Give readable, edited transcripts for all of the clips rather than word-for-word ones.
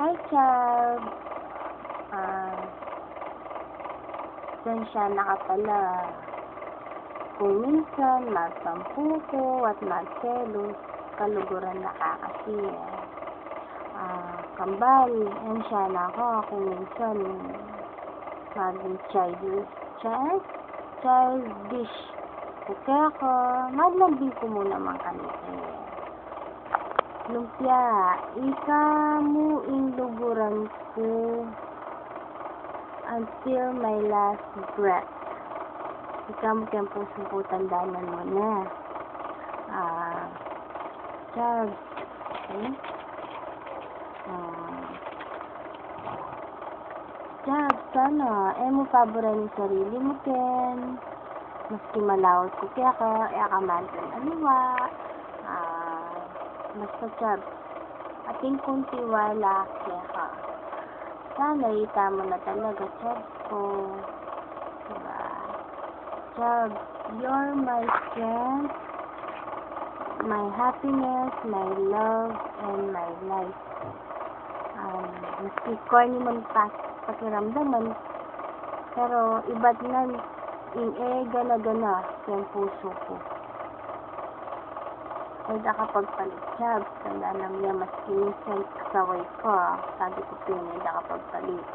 Hi, Chab. Diyan siya nakapala. Kung minsan, magpampuko at magselos, kaluguran nakakasiya. Kambal, yan siya na ako. Kung minsan, maging childish. Okay ako, maglambing ko muna mga kalite. Lumpia, ikamu luguran ko until my last breath. Ikamu kayang pusong ko, tandanan mo na. Chab, okay? Chab, sana, mo paboran yung sarili mo, Ken. Maski malawot ko kaya ka mantan aliwa. Basta, Chab, ating kunti wala kaya ka. Sana ita mo na talaga, Chab ko. Diba? Chab, you're my strength, my happiness, my love, and my life. Maski corny man pakiramdaman, pero iba't na gana-gana yung puso ko. Ay nakapagpalit, Chab. Tanda lang niya, maski minsan kasaway ko. Sabi ko pinay nakapagpalit.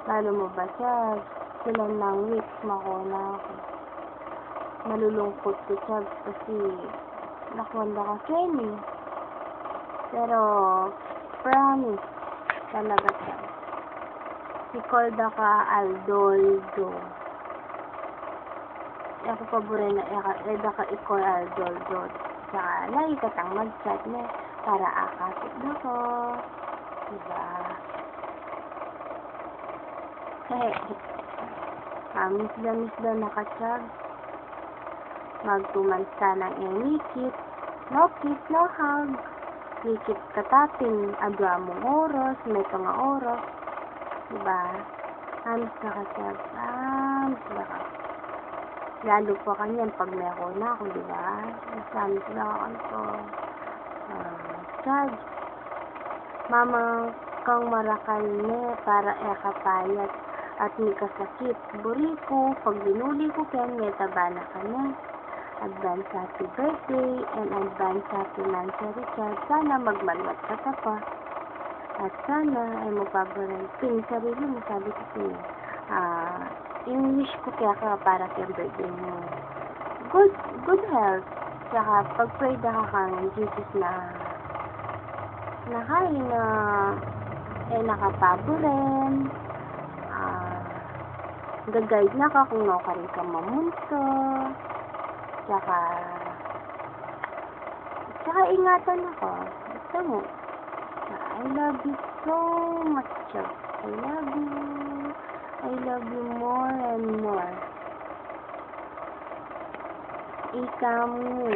Lalo mo ba, Chab? Sila ng weeks makuna ako. Malulungkot ko, Chab, kasi nakwanda ka Kenny. Pero, promise, talaga, Chab. Ikolda ka Aldoldo. Ako paborin na eda ka ikol Aldoldo. Saka, nakikatang mag-chat na para akapit na ko. Diba? Misda nakachag. Magtuman ka ng inikit. No kiss, no hug. Likit katapin. Adwa mong oras. May nga oras. Diba? Amis nakachag. Diba ka? Lalo po kanyan pag may ako na ako, diba? Amis nakakanta. Chag. Mama kang marakal ne para ekapayat at may kasakit. Buri ko, pag binuli ko kaya may tabana ka na. Advance happy birthday and advance happy Nancy Richard. Sana magmalmat ka pa. At sana ay mapabaranting sarili mo. Sabi ko siya, yung wish ko kaya ka para sa birthday mo. Good health. Saka pag-pray na ka kang Jesus na nakain na nakapabo rin. Gag-guide na ka kung no ka rin ka mamunto. Tsaka ingatan ako. Basta mo. I love you so much, Chab. I love you. I love you more and more. Ikamu,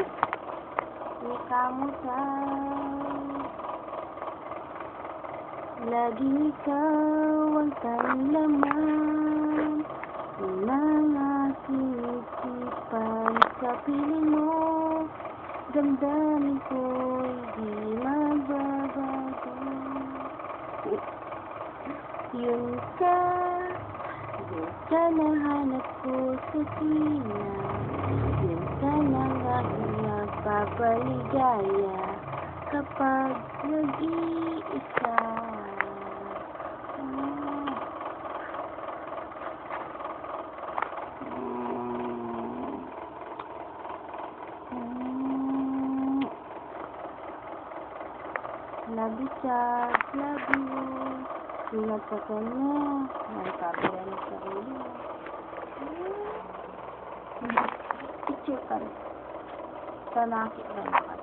Chab. Lagi ikaw ang tanlaman ng aking isipan. Sa piling mo, damdamin ko, di magbabago. Yun ka nahanap ko sa sina. Yun ka lang aking nagpapaligaya kapag nag-iisa. Love you, Chab. Love you. Ingat sa kanya. Nagpabira na sa sarili. Picture ka rin. Sa nakikita na ka.